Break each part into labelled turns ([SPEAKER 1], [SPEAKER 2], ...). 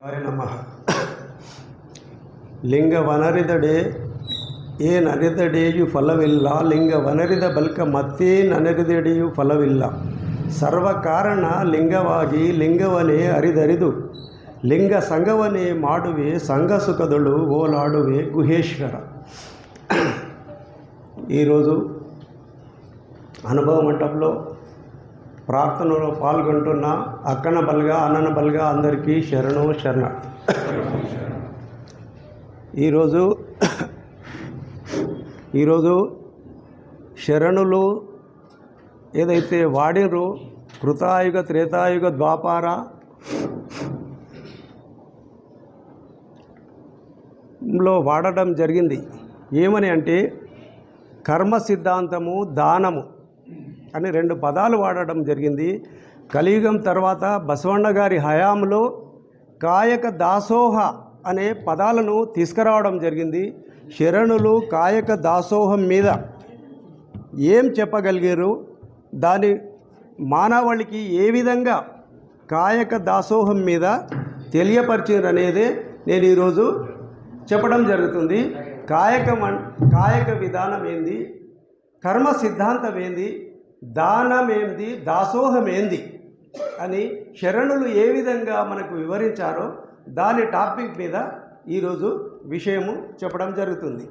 [SPEAKER 1] ನಮಃ ಲಿಂಗವನರಿದಡೆ ಏನರಿದಡೆಯು ಫಲವಿಲ್ಲ, ಲಿಂಗವನರಿದ ಬಲ್ಕ ಮತ್ತೇನರಿದಡೆಯು ಫಲವಿಲ್ಲ. ಸರ್ವಕಾರಣ ಲಿಂಗವಾಗಿ ಲಿಂಗವನೇ ಅರಿದರಿದು ಲಿಂಗ ಸಂಗವನೇ ಮಾಡುವೆ, ಸಂಘ ಸುಖದಳು ಓಲಾಡುವೆ ಗುಹೇಶ್ವರ. ఈరోజు అనుభవ మంటపంలో ప్రార్థనలో పాల్గొంటున్న అక్కన బల్గా అన్నన బల్గా అందరికీ శరణు శరణ. ఈరోజు శరణులు ఏదైతే వాడినో కృతాయుగ త్రేతాయుగ ద్వాపారలో వాడడం జరిగింది. ఏమని అంటే కర్మ సిద్ధాంతము, దానము అని రెండు పదాలు వాడడం జరిగింది. కలియుగం తర్వాత బసవಣ್ణ గారి హయాంలో కాయక దాసోహ అనే పదాలను తీసుకురావడం జరిగింది. శరణులు కాయక దాసోహం మీద ఏం చెప్పగలిగారు, దాని మానవాళికి ఏ విధంగా కాయక దాసోహం మీద తెలియపరిచారు అనేదే నేను ఈరోజు చెప్పడం జరుగుతుంది. కాయక విధానం ఏంది, కర్మ సిద్ధాంతం ఏంది, దానం ఏంది, దాసోహం ఏంది అని శరణులు ఏ విధంగా మనకు వివరించారో దాని టాపిక్ మీద ఈరోజు విషయము చెప్పడం జరుగుతుంది.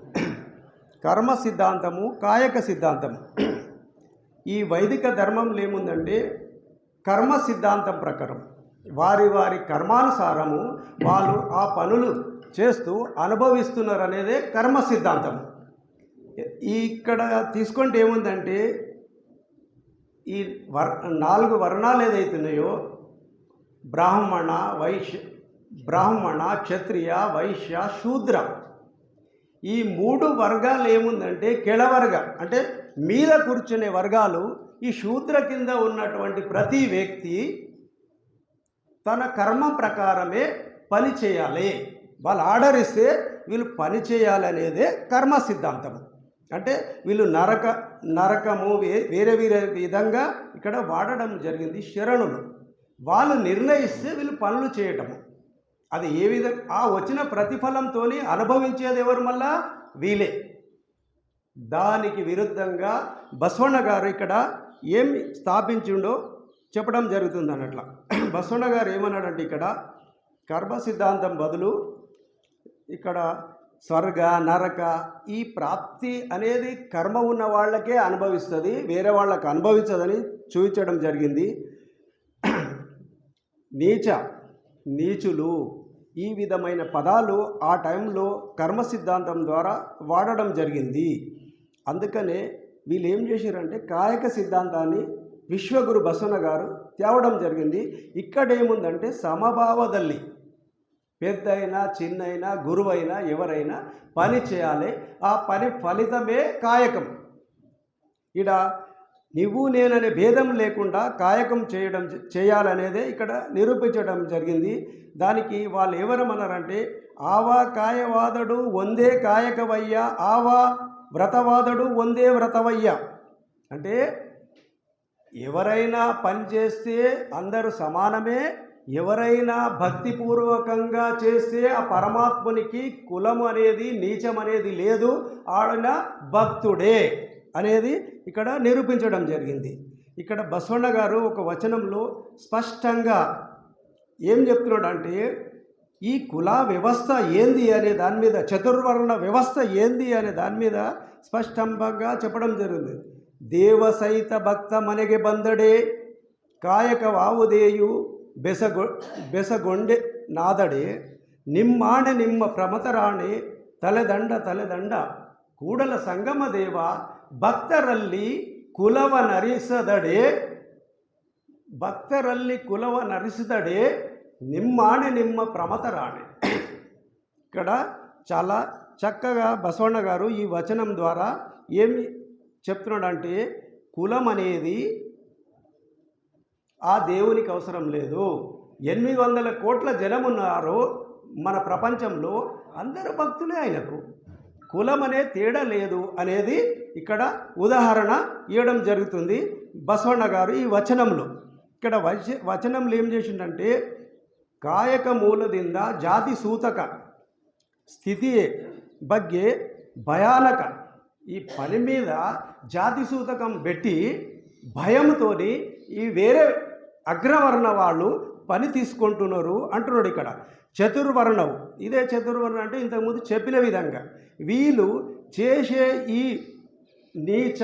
[SPEAKER 1] కర్మ సిద్ధాంతము, కాయక సిద్ధాంతము. ఈ వైదిక ధర్మంలో ఏముందంటే కర్మ సిద్ధాంతం ప్రకారం వారి వారి కర్మానుసారము వాళ్ళు ఆ పనులు చేస్తూ అనుభవిస్తున్నారు అనేదే కర్మ సిద్ధాంతం. ఇక్కడ తీసుకుంటే ఏముందంటే ఈ 4 వర్ణాలు ఏదైతున్నాయో బ్రాహ్మణ, క్షత్రియ, వైశ్య, శూద్ర, ఈ 3 వర్గాలు ఏముందంటే కెళవర్గ అంటే మీద కూర్చునే వర్గాలు. ఈ శూద్ర కింద ఉన్నటువంటి ప్రతి వ్యక్తి తన కర్మ ప్రకారమే పని చేయాలి. వాళ్ళు ఆర్డర్ ఇస్తే వీళ్ళు పని చేయాలనేదే కర్మ సిద్ధాంతం. అంటే వీళ్ళు నరకము వేరే విధంగా ఇక్కడ వాడడం జరిగింది. శరణులు వాళ్ళు నిర్ణయిస్తే వీళ్ళు పనులు చేయటము, అది ఏ విధంగా ఆ వచ్చిన ప్రతిఫలంతో అనుభవించేది ఎవరు, మళ్ళా వీలే. దానికి విరుద్ధంగా బసవಣ್ణ గారు ఇక్కడ ఏం స్థాపించిండో చెప్పడం జరుగుతుంది అన్నట్ల. బసవಣ್ణ గారు ఏమన్నాడంటే ఇక్కడ కర్మ సిద్ధాంతం బదులు ఇక్కడ స్వర్గ నరక ఈ ప్రాప్తి అనేది కర్మ ఉన్న వాళ్ళకే అనుభవిస్తుంది, వేరే వాళ్ళకు అనుభవించదని చూపించడం జరిగింది. నీచులు ఈ విధమైన పదాలు ఆ టైంలో కర్మ సిద్ధాంతం ద్వారా వాడడం జరిగింది. అందుకనే వీళ్ళు ఏం చేశారంటే కాయక సిద్ధాంతాన్ని విశ్వగురు బసవಣ್ణ గారు తేవడం జరిగింది. ఇక్కడ ఏముందంటే సమభావದಲ್ಲಿ పెద్దయినా చిన్నైనా గురువైనా ఎవరైనా పని చేయాలి, ఆ పని ఫలితమే కాయకం. ఇక్కడ నువ్వు నేననే భేదం లేకుండా కాయకం చేయాలనేదే ఇక్కడ నిరూపించడం జరిగింది. దానికి వాళ్ళు ఎవరమన్నారంటే ఆవా కాయవాదడు వందే కాయకవయ్య, ఆవా వ్రతవాదడు వందే వ్రతవయ్య. అంటే ఎవరైనా పని చేస్తే అందరూ సమానమే, ఎవరైనా భక్తిపూర్వకంగా చేస్తే ఆ పరమాత్మునికి కులం అనేది నీచం అనేది లేదు, ఆడిన భక్తుడే అనేది ఇక్కడ నిరూపించడం జరిగింది. ఇక్కడ బసవಣ್ణ గారు ఒక వచనంలో స్పష్టంగా ఏం చెప్తున్నాడు అంటే ఈ కుల వ్యవస్థ ఏంది అనే దాని మీద, చతుర్వర్ణ వ్యవస్థ ఏంది అనే దాని మీద స్పష్టంగా చెప్పడం జరిగింది. దేవసైత భక్త మనಗೆ ಬಂದಡೆ ಕಾಯಕ ವಾವುದೇಯು ಬೆಸಗೊಂಡೆ ನಾದಡೆ ನಿಮ್ಮಾಣೆ ನಿಮ್ಮ ಪ್ರಮತರಾಣೆ ತಲೆದಂಡ ಕೂಡಲ ಸಂಗಮ ದೇವ ಭಕ್ತರಲ್ಲಿ ಕುಲವ ನರಿಸಿದಡೆ నిమ్మాణి నిమ్మ ప్రమతరాణి. ఇక్కడ చాలా చక్కగా బసవಣ್ణ గారు ఈ వచనం ద్వారా ఏమి చెప్తున్నాడంటే కులం అనేది ఆ దేవునికి అవసరం లేదు. 800 కోట్ల జనం ఉన్నారు మన ప్రపంచంలో, అందరూ భక్తులే ఆయనకు, కులం అనే తేడా లేదు అనేది ఇక్కడ ఉదాహరణ ఇవ్వడం జరుగుతుంది బసవಣ್ణ గారు ఈ వచనంలో. ఇక్కడ వచనంలో ఏం చేసిండంటే ಕಾಯಕ ಮೂಲದಿಂದ ಜಾತಿ ಸೂತಕ స్థితియే ಬಗ್ಗೆ భయానక ఈ పని మీద జాతి సూతకం పెట్టి భయంతో ఈ వేరే అగ్రవర్ణ వాళ్ళు పని తీసుకుంటున్నారు అంటున్నాడు ఇక్కడ. చతుర్వర్ణం, ఇదే చతుర్వర్ణం అంటే ఇంతకుముందు చెప్పిన విధంగా వీళ్ళు చేసే ఈ నీచ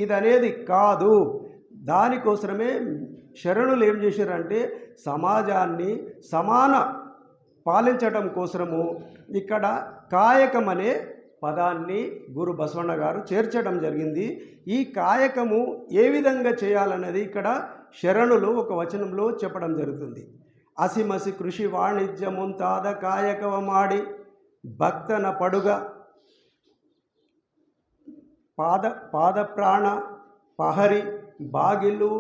[SPEAKER 1] ఇదనేది కాదు. దానికోసమే శరణులు ఏం చేశారంటే సమాజాన్ని సమాన పాలించడం కోసము ఇక్కడ కాయకం అనే పదాన్ని గురు బసవಣ್ణ గారు చేర్చడం జరిగింది. ఈ కాయకము ఏ విధంగా చేయాలన్నది ఇక్కడ శరణులు ఒక వచనంలో చెప్పడం జరుగుతుంది. అసిమసి కృషి వాణిజ్యముంతాద కాయకవ మాడి భక్తన పడుగ ಪಾದ ಪ್ರಾಣ ಪಹರಿ ಬಾಗಿಲು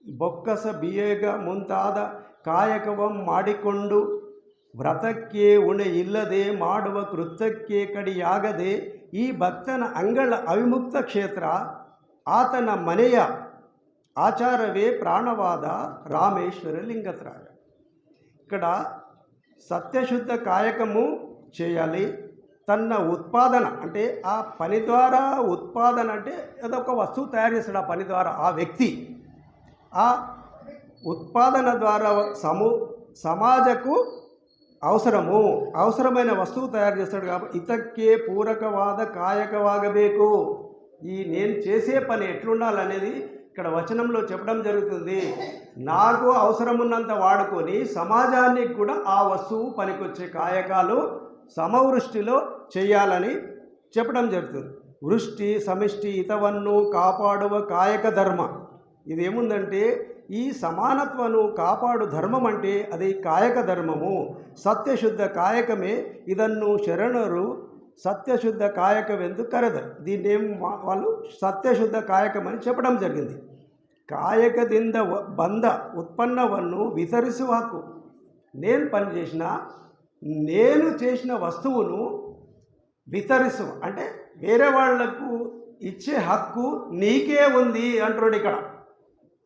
[SPEAKER 1] ಬೊಕ್ಕಸ ಬಿಯೇಗ ಮುಂತಾದ ಕಾಯಕವಂ ಮಾಡಿಕೊಂಡು ವ್ರತಕ್ಕೆ ಉಣೆ ಇಲ್ಲದೆ ಮಾಡುವ ಕೃತ್ಯಕ್ಕೆ ಕಡಿಯಾಗದೆ ಈ ಭಕ್ತನ ಅಂಗಳ ಅವಿಮುಕ್ತ ಕ್ಷೇತ್ರ ಆತನ ಮನೆಯ ಆಚಾರವೇ ಪ್ರಾಣವಾದ రామేశ్వర లింగత్రాయ. ఇక్కడ సత్యశుద్ధ కాయకము చేయాలి. తన ఉత్పాదన అంటే ఆ పని ద్వారా ఉత్పాదన అంటే ఏదొక వస్తువు తయారు చేస్తాడు. ఆ పని ద్వారా ఆ వ్యక్తి ఆ ఉత్పాదన ద్వారా సమాజకు అవసరమైన వస్తువు తయారు చేస్తాడు. కాబట్టి ఇతక్కే పూరకవాద కాయకవాగಬೇಕು. ఈ నేను చేసే పని ఎట్లుండాలనేది ఇక్కడ వచనంలో చెప్పడం జరుగుతుంది. నాకు అవసరమున్నంత వాడుకొని సమాజానికి కూడా ఆ వస్తువు పనికొచ్చే కాయకాలు సమవృష్టిలో చేయాలని చెప్పడం జరుగుతుంది. వృష్టి సమిష్టి ఇతవన్ను కాపాడువ కాయక ధర్మ. ఇదేముందంటే ఈ సమానత్వను కాపాడు ధర్మం అంటే అది కాయక ధర్మము. సత్యశుద్ధ కాయకమే ಇದನ್ನು ಶರಣರು సత్యశుద్ధ కాయకವೆಂದು ಕರೆದರು. దీన్నేం వాళ్ళు సత్యశుద్ధ కాయకమని చెప్పడం జరిగింది. కాయకದಿಂದ ಬಂದ ఉత్పన్నವನ್ನು వితరిಸುವ హక్కు. నేను చేసిన వస్తువును వితరిసు అంటే వేరే వాళ్లకు ఇచ్చే హక్కు నీకే ఉంది అంటున్నాడు ఇక్కడ.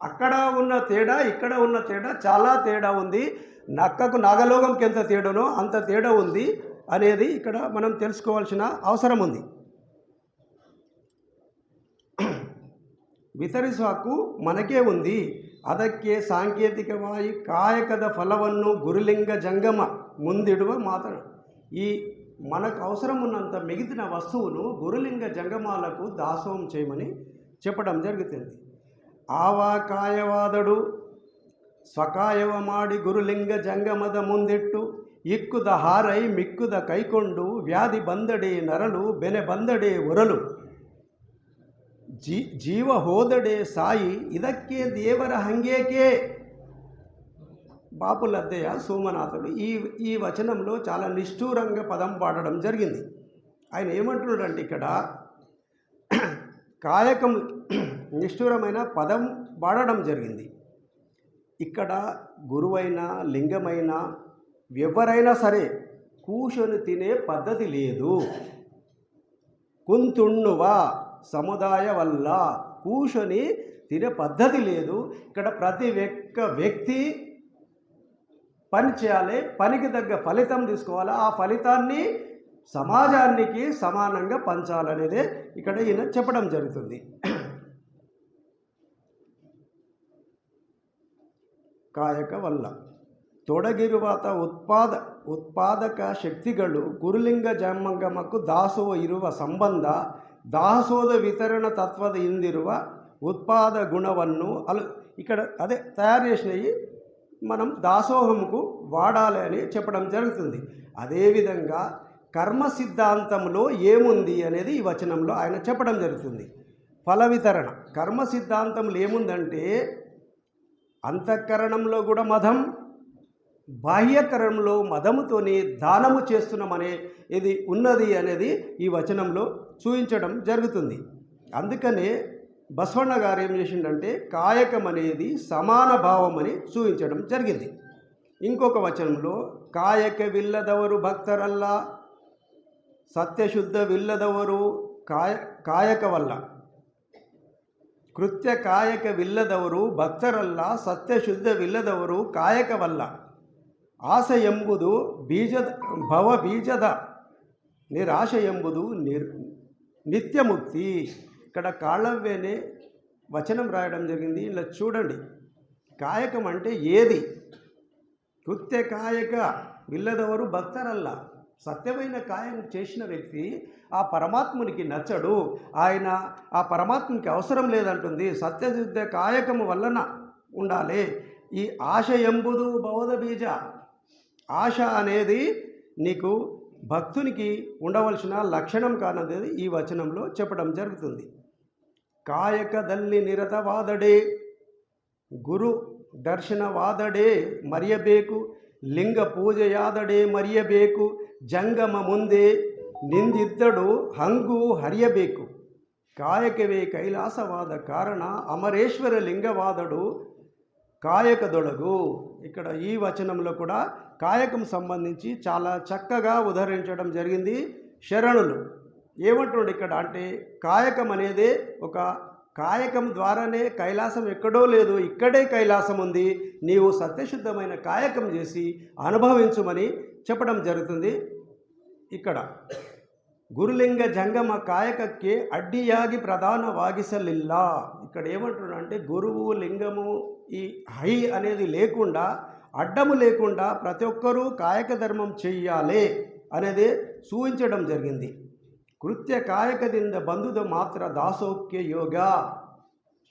[SPEAKER 1] అక్కడ ఉన్న తేడా ఇక్కడ ఉన్న తేడా చాలా తేడా ఉంది. నక్కకు నాగలోకంకి ఎంత తేడానో అంత తేడా ఉంది అనేది ఇక్కడ మనం తెలుసుకోవాల్సిన అవసరం ఉంది. ವಿತರಿಸುವ ಹಕ್ಕು మనకే ఉంది. ಅದಕ್ಕೆ ಸಾಂಕೇತಿಕವಾಗಿ ಕಾಯಕದ ಫಲವನ್ನು ಗುರುಲಿಂಗ ಜಂಗಮ ಮುಂದಿಡುವ ಮಾತನಾಡು. ఈ మనకు అవసరం ఉన్నంత మిగిలిన వస్తువును గురులింగ జంగమాలకు దాసోహం చేయమని చెప్పడం జరుగుతుంది. ಆವಾ ಕಾಯವಾದಡು ಸ್ವಕಾಯವ ಮಾಡಿ ಗುರುಲಿಂಗ ಜಂಗಮದ ಮುಂದಿಟ್ಟು ಇಕ್ಕುದ ಹಾರೈ ಮಿಕ್ಕುದ ಕೈಕೊಂಡು ವ್ಯಾಧಿ ಬಂದಡೆ ನರಳು ಬೆನೆ ಬಂದಡೆ ಒರಲು ಜೀವ ಹೋದಡೆ ಸಾಯಿ ಇದಕ್ಕೆ ದೇವರ ಹಂಗೇಕೆ. బాపులద్దయ్య సోమనాథుడు ఈ వచనంలో చాలా నిష్ఠూరంగా పదం వాడడం జరిగింది. ఆయన ఏమంటున్నాడంటే ఇక్కడ కాయకం నిష్ఠూరమైన పదం వాడడం జరిగింది. ఇక్కడ గురువైనా లింగమైనా ఎవరైనా సరే కూర్చొని తినే పద్ధతి లేదు. కుంతుణ్ణువా సముదాయ వల్ల కూర్చొని తినే పద్ధతి లేదు. ఇక్కడ ప్రతి వ్యక్తి పని చేయాలి, పనికి తగ్గ ఫలితం తీసుకోవాలి, ఆ ఫలితాన్ని సమాజానికి సమానంగా పంచాలనేదే ఇక్కడ ఈయన చెప్పడం జరుగుతుంది. ಕಾಯಕ ವಲ್ಲ ತೊಡಗಿರುವಾತ ಉತ್ಪಾದಕ ಶಕ್ತಿಗಳು ಗುರುಲಿಂಗ ಜಂಗಮಕ್ಕೂ ದಾಸೋಹ ಇರುವ ಸಂಬಂಧ దాసోద వితరణ తత్వద ఇందిరువ ఉత్పాద గుణవన్ను ఇక్కడ అదే తయారు చేసినవి మనం దాసోహంకు వాడాలి అని చెప్పడం జరుగుతుంది. అదేవిధంగా కర్మ సిద్ధాంతంలో ఏముంది అనేది ఈ వచనంలో ఆయన చెప్పడం జరుగుతుంది. ఫల వితరణ కర్మ సిద్ధాంతంలో ఏముందంటే అంతఃకరణంలో కూడా మదం, బాహ్యకరణంలో మదముతోని దానము చేస్తున్నామనే ఇది ఉన్నది అనేది ఈ వచనంలో చూపించడం జరుగుతుంది. అందుకనే బసవಣ್ణ గారు ఏం చేసిండంటే కాయకం అనేది సమాన భావం అని చూపించడం జరిగింది. ఇంకొక వచనంలో ಕಾಯಕವಿಲ್ಲದವರು ಭಕ್ತರಲ್ಲ, ಸತ್ಯಶುದ್ಧವಿಲ್ಲದವರು ಕಾಯಕವಲ್ಲ, ಕೃತ್ಯ ಕಾಯಕವಿಲ್ಲದವರು ಭಕ್ತರಲ್ಲ, ಸತ್ಯಶುದ್ಧವಿಲ್ಲದವರು ಕಾಯಕವಲ್ಲ. ಆಸೆ ಎಂಬುದು ಬೀಜದ నిరాశ ఎంబుదు నిత్యముక్తి. ఇక్కడ కాళవ్యనే వచనం రాయడం జరిగింది. ఇలా చూడండి, కాయకం అంటే ఏది? కృత్య కాయక విల్లదవరు భక్తరల్ల. సత్యమైన కాయం చేసిన వ్యక్తి ఆ పరమాత్మునికి నచ్చడు. ఆయన ఆ పరమాత్మునికి అవసరం లేదంటుంది. సత్యశుద్ధ కాయకము వలన ఉండాలి. ఈ ఆశ ఎంబుదు బౌద్ధ బీజ. ఆశ అనేది నీకు భక్తునికి ఉండవలసిన లక్షణం కానది ఈ వచనంలో చెప్పడం జరుగుతుంది. ಕಾಯಕದಲ್ಲಿ ನಿರತವಾದಡೆ, ಗುರು ದರ್ಶನವಾದಡೆ ಮರೆಯಬೇಕು, ಲಿಂಗ ಪೂಜೆಯಾದಡೆ ಮರೆಯಬೇಕು, ಜಂಗಮ ಮುಂದೆ ನಿಂದಿದ್ದಡು ಹಂಗು ಹರಿಯಬೇಕು. ಕಾಯಕವೇ ಕೈಲಾಸವಾದ ಕಾರಣ అమరేశ్వర లింగవాదడు కాయకదొడగు. ఇక్కడ ఈ వచనంలో కూడా కాయకం సంబంధించి చాలా చక్కగా ఉదహరించడం జరిగింది. శరణులు ఏమంటుండే ఇక్కడ అంటే కాయకం అనేది ఒక కాయకం ద్వారానే కైలాసం ఎక్కడో లేదు, ఇక్కడే కైలాసం ఉంది. నీవు సత్యశుద్ధమైన కాయకం చేసి అనుభవించుమని చెప్పడం జరుగుతుంది. ఇక్కడ గురులింగ జంగమ కాయకಕ್ಕೆ అడ్డియాగి ప్రధానವಾಗಿಸಲಿಲ್ಲ. ఇక్కడ ఏమంటున్నా అంటే గురువు లింగము ఈ హై అనేది లేకుండా, అడ్డము లేకుండా ప్రతి ఒక్కరూ కాయక ధర్మం చెయ్యాలి అనేది సూచించడం జరిగింది. కృత్య కాయకದಿಂದ ಬಂದುದು మాత్ర దాసోక్య యోగ.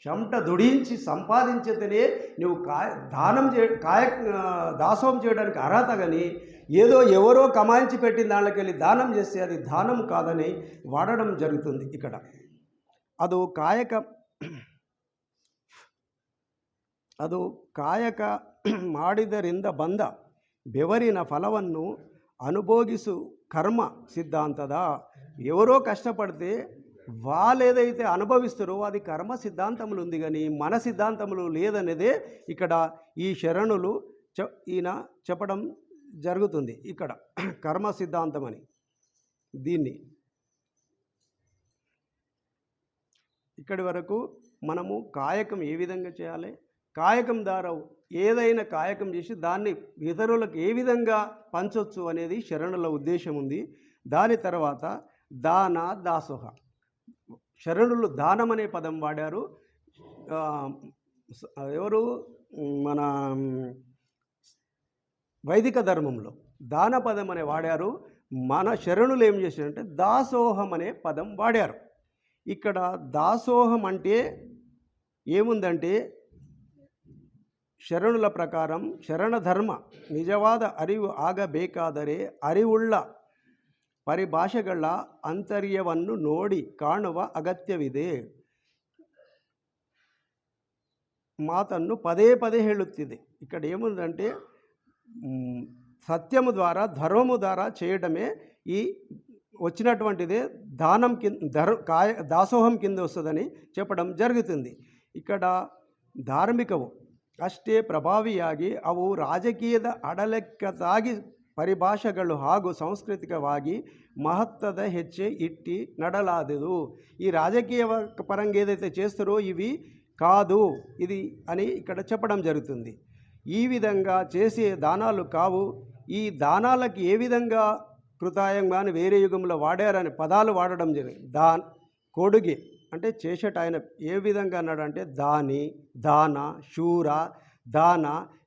[SPEAKER 1] చెమట దుడించి సంపాదించితేనే నువ్వు దాసోహం చేయడానికి అర్హత. కానీ ఏదో ఎవరో కమాయించి పెట్టిన దాంట్లోకి వెళ్ళి దానం చేస్తే అది దానం కాదని వాడడం జరుగుతుంది. ఇక్కడ ಅದು ಕಾಯಕ ಮಾಡಿದರಿಂದ ಬಂದ ಬೆವರಿನ ಫಲವನ್ನು అనుభోగిసు కర్మ సిద్ధాంతద. ఎవరో కష్టపడితే వాళ్ళు ఏదైతే అనుభవిస్తారో అది కర్మ సిద్ధాంతములు ఉంది, కానీ మన సిద్ధాంతములు లేదనేదే ఇక్కడ ఈ శరణులు ఈయన చెప్పడం జరుగుతుంది. ఇక్కడ కర్మ సిద్ధాంతం అని దీన్ని ఇక్కడి వరకు మనము కాయకం ఏ విధంగా చేయాలి, కాయకం ద్వారా ఏదైనా కాయకం చేసి దాన్ని ఇతరులకు ఏ విధంగా పంచవచ్చు అనేది శరణుల ఉద్దేశం ఉంది. దాని తర్వాత దాన దాసోహ. శరణులు దానం అనే పదం వాడారు. ఎవరు మన వైదిక ధర్మంలో దాన పదం అనే వాడారు. మన శరణులు ఏం చేశారంటే దాసోహం అనే పదం వాడారు. ఇక్కడ దాసోహం అంటే ఏముందంటే ಶರಣುಲ ಪ್ರಕಾರ ಶರಣಧರ್ಮ ನಿಜವಾದ ಅರಿವು ಆಗಬೇಕಾದರೆ ಅರಿವುಳ್ಳ ಪರಿಭಾಷೆಗಳ ಆಂತರ್ಯವನ್ನು ನೋಡಿ ಕಾಣುವ ಅಗತ್ಯವಿದೆ. మాతను పదే పదే ಹೇಳುತ್ತಿದೆ. ఇక్కడ ఏముందంటే సత్యము ద్వారా ధర్మము ద్వారా చేయడమే ఈ వచ్చినటువంటిదే దానం దాసోహం కింద వస్తుందని చెప్పడం జరుగుతుంది. ఇక్కడ ಧಾರ್ಮಿಕವು ಅಷ್ಟೇ ಪ್ರಭಾವಿಯಾಗಿ ಅವು ರಾಜಕೀಯದ ಅಡಲೆಕ್ಕದಾಗಿ ಪರಿಭಾಷೆಗಳು ಹಾಗೂ ಸಾಂಸ್ಕೃತಿಕವಾಗಿ మహత్తದ హెచ్చే ఇట్టి నడలాదదు. ఈ రాజకీయ పరంగా ఏదైతే చేస్తారో ఇవి కాదు ఇది అని ఇక్కడ చెప్పడం జరుగుతుంది. ఈ విధంగా చేసే దానాలు కావు. ఈ దానాలకి ఏ విధంగా కృతాయంగాని వేరే యుగంలో వాడారని పదాలు వాడడం జరిగింది. కొడుగే అంటే చేసేట ఆయన ఏ విధంగా అన్నాడంటే దాని, దాన, శూర, దాన,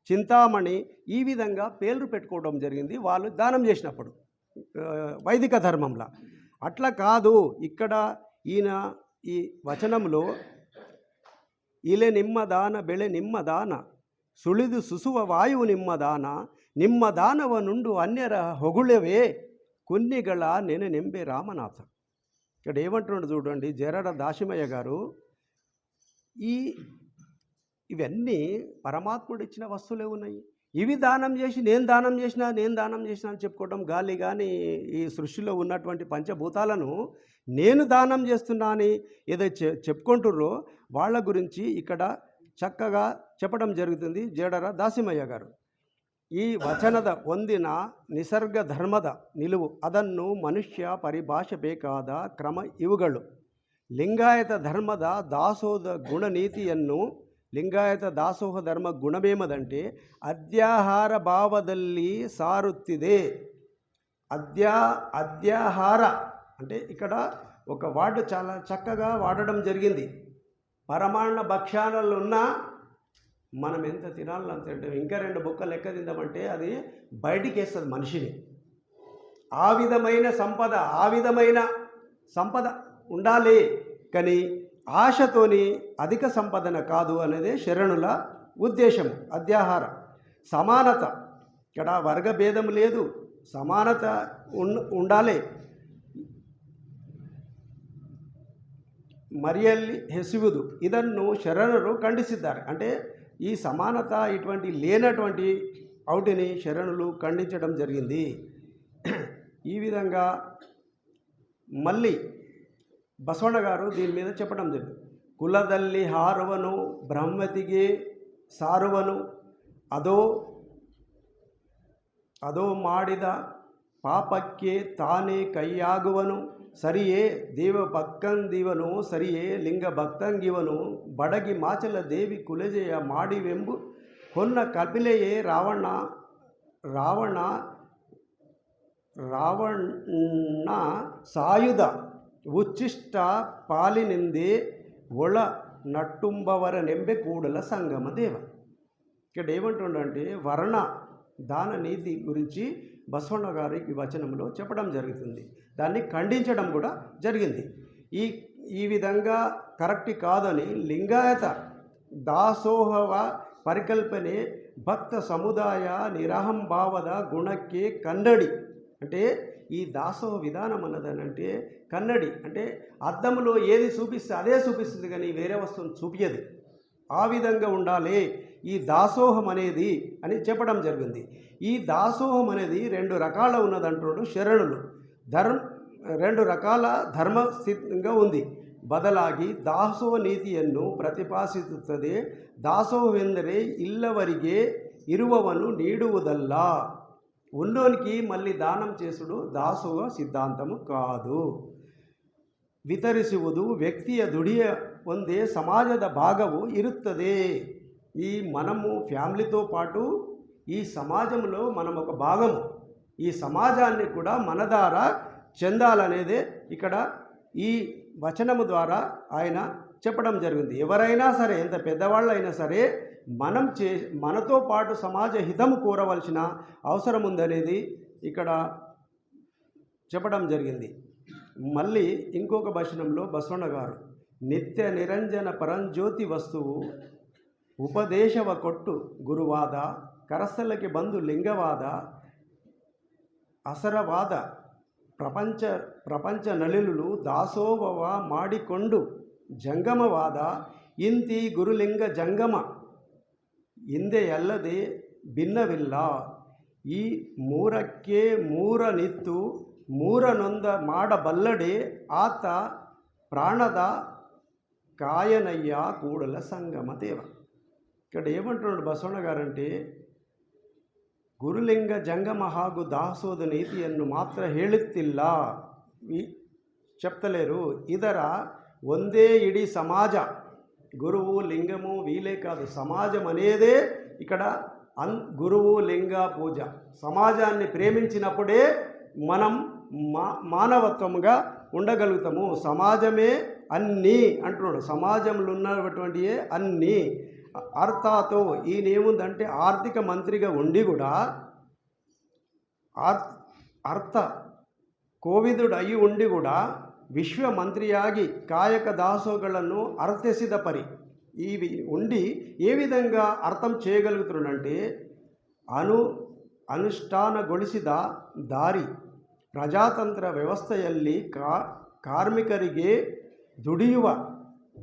[SPEAKER 1] చింతామణి ఈ విధంగా పేర్లు పెట్టుకోవడం జరిగింది వాళ్ళు దానం చేసినప్పుడు వైదిక ధర్మంలో. అట్లా కాదు, ఇక్కడ ఈయన ఈ వచనంలో ఇలే ನಿಮ್ಮ ದಾನ ಬೆಳೆ ನಿಮ್ಮ ದಾನ ಸುಳಿದು ಸುಸುವ ವಾಯುವು ನಿಮ್ಮ ದಾನ ನಿಮ್ಮ ದಾನವ నుండు అన్యರ ಹೊಗುಳವೇ కొన్నిಗಳ నేను నెంబే రామనాథ. ఇక్కడ ఏమంటున్నాడు చూడండి జేరడ దాశిమయ్య గారు, ఇవన్నీ పరమాత్ముడు ఇచ్చిన వస్తువులే ఉన్నాయి. ఇవి దానం చేసి నేను దానం చేసిన అని చెప్పుకోవడం గాలి. కానీ ఈ సృష్టిలో ఉన్నటువంటి పంచభూతాలను నేను దానం చేస్తున్నా అని ఏదైతే చెప్పుకుంటుర్రో వాళ్ళ గురించి ఇక్కడ చక్కగా చెప్పడం జరుగుతుంది జేడర దాసిమయ్య గారు. ಈ ವಚನದ ಒಂದಿನ ನಿಸರ್ಗ ಧರ್ಮದ ನಿಲುವು ಅದನ್ನು ಮನುಷ್ಯ ಪರಿಭಾಷೆಬೇಕಾದ ಕ್ರಮ ಇವುಗಳು. ಲಿಂಗಾಯತ ಧರ್ಮದ ದಾಸೋಹ ಗುಣನೀತಿಯನ್ನು ಲಿಂಗಾಯತ ದಾಸೋಹ ಧರ್ಮ ಗುಣವೇಮದಂటే ಅದ್ಯಾಹಾರ ಭಾವದಲ್ಲಿ ಸಾರುತ್ತಿದೆ. అద్యాహార అంటే ఇక్కడ ఒక వార్డు చాలా చక్కగా వాడడం జరిగింది. పరమాన్న భక్ష్యాలలో ఉన్న మనం ఎంత తినాలంత ఇంకా 2 బొక్కలు లెక్క తిందామంటే అది బయటికి వేస్తుంది మనిషిని. ఆ విధమైన సంపద ఉండాలి, కానీ ఆశతోని అధిక సంపదన కాదు అనేది శరణుల ఉద్దేశం. అద్యాహార సమానత, ఇక్కడ వర్గభేదం లేదు, సమానత ఉండాలి. ಮರಿಯಲ್ಲಿ ಹೆಸುವುದು ಇದನ್ನು ಶರಣರು ಖಂಡಿಸಿದ್ದಾರೆ. అంటే ఈ సమానత ఇటువంటి లేనటువంటి ఔటిని శరణులు ఖండించడం జరిగింది. ఈ విధంగా మళ్ళీ ಬಸವಣ್ಣ గారు దీని మీద చెప్పడం జరిగింది. కులದಲ್ಲಿ ಹಾರುವನು ಬ್ರಹ್ಮತಿಗೆ ಸಾರುವನು ಅದೋ ಮಾಡಿದ ಪಾಪಕ್ಕೆ ತಾನೇ ಕೈಯಾಗುವನು ಸರಿಯೇ ದೇವ ಭಕ್ತಂದಿವನು ಸರಿಯೇ ಲಿಂಗ ಭಕ್ತಂಗಿವನು ಬಡಗಿ ಮಾಚಲ ದೇವಿ ಕುಲಜೆಯ ಮಾಡಿವೆಂಬು ಕೊನ್ನ ಕಪಿಲೆಯೇ ರಾವಣ ಸಾಯುಧ ಉಚ್ಚಿಷ್ಟ ಪಾಲಿನಿಂದೆ ಒಳ నట్టుంబవర నెంబె కూడల సంగమ దేవ. ఇక్కడ ఏమంటుండంటే వర్ణ దాన నీతి గురించి బసవಣ್ణ గారికి వచనంలో చెప్పడం జరుగుతుంది, దాన్ని ఖండించడం కూడా జరిగింది. ఈ విధంగా కరెక్ట్ కాదని లింగాయత ದಾಸೋಹವ ಪರಿಕಲ್ಪನೆ ಭಕ್ತ ಸಮುದಾಯ ನಿರಹಂಭಾವದ ಗುಣಕ್ಕೆ ಕನ್ನಡಿ. అంటే ఈ దాసోహ విధానం అన్నదనంటే కన్నడి, అంటే అద్దంలో ఏది చూపిస్తే అదే చూపిస్తుంది, కానీ వేరే వస్తువును చూపించదు. ఆ విధంగా ఉండాలి ఈ దాసోహం అనేది అని చెప్పడం జరిగింది. ఈ దాసోహం అనేది 2 రకాల ఉన్నదంటున్నాడు శరణులు. 2 రకాల ಧರ್ಮಸ್ಥಿತಿగా ఉంది. ಬದಲಾಗಿ ದಾಸೋಹ ನೀತಿಯನ್ನು ಪ್ರತಿಪಾದಿಸುತ್ತದೆ. ದಾಸೋಹವೆಂದರೆ ಇಲ್ಲವರಿಗೆ ಇರುವವನು ನೀಡುವುದಲ್ಲ, ఉన్నోనికి మళ్ళీ దానం చేసుడు దాసోహ సిద్ధాంతము కాదు. ವಿತರಿಸುವುದು ವ್ಯಕ್ತಿಯ ದುಡಿಯ ಒಂದೇ ಸಮಾಜದ ಭಾಗವು ಇರುತ್ತದೆ. ఈ మనము ఫ్యామిలీతో పాటు ఈ సమాజంలో మనం ఒక భాగము, ఈ సమాజాన్ని కూడా మన ద్వారా చెందాలనేదే ఇక్కడ ఈ వచనము ద్వారా ఆయన చెప్పడం జరిగింది. ఎవరైనా సరే, ఎంత పెద్దవాళ్ళైనా సరే, మనతో పాటు సమాజ హితము కోరవలసిన అవసరం ఉందనేది ఇక్కడ చెప్పడం జరిగింది. మళ్ళీ ఇంకొక వచనంలో బసవಣ್ಣ గారు నిత్య నిరంజన పరంజ్యోతి వస్తువు ಉಪದೇಶವ ಕೊಟ್ಟು ಗುರುವಾದ ಕರಸ್ಥಲಕ್ಕೆ ಬಂದು ಲಿಂಗವಾದ ಅಸರವಾದ ಪ್ರಪಂಚ ನಳಿಲು ದಾಸೋಹವ ಮಾಡಿಕೊಂಡು ಜಂಗಮವಾದ ಇಂತಿ ಗುರುಲಿಂಗ ಜಂಗಮ ಹಿಂದೆಯಲ್ಲದೆ ಭಿನ್ನವಿಲ್ಲ. ಈ ಮೂರಕ್ಕೆ ಮೂರನಿತ್ತು ಮೂರನೊಂದ ಮಾಡಬಲ್ಲಡೆ ಆತ ಪ್ರಾಣದ ಕಾಯನಯ್ಯ ಕೂಡಲ ಸಂಗಮ ದೇವ. ఇక్కడ ఏమంటున్నాడు బసవಣ್ಣ గారంటే ಗುರುಲಿಂಗ ಜಂಗಮ ಹಾಗೂ ದಾಸೋಹ ನೀತಿಯನ್ನು ಮಾತ್ರ ಹೇಳುತ್ತಿಲ್ಲ, చెప్తలేరు. ಇದರ ಒಂದೇ ಇಡೀ ಸಮಾಜ, గురువు లింగము వీలే కాదు, సమాజం అనేదే ఇక్కడ గురువు లింగ పూజ. సమాజాన్ని ప్రేమించినప్పుడే మనం మానవత్వంగా ఉండగలుగుతాము. సమాజమే అన్నీ అంటున్నాడు, సమాజంలో ఉన్నటువంటి అన్నీ. అర్థాతో ఈయనేముందంటే ఆర్థిక మంత్రిగా ఉండి కూడా ಅರ್ಥ ಕೋವಿದುಡು ಅಯ್ಯಿ ಉಂಡಿ ಕೂಡ ವಿಶ್ವ ಮಂತ್ರಿಯಾಗಿ ಕಾಯಕ ದಾಸೋಹಗಳನ್ನು ಅರ್ಥಿಸಿದ ಪರಿ ಈ ఉండి ఏ విధంగా అర్థం చేయగలుగుతున్నాడంటే ಅನುಷ್ಠಾನಗೊಳಿಸಿದ ದಾರಿ ಪ್ರಜಾತಂತ್ರ ವ್ಯವಸ್ಥೆಯಲ್ಲಿ ಕಾರ್ಮಿಕರಿಗೆ ದುಡಿಯುವ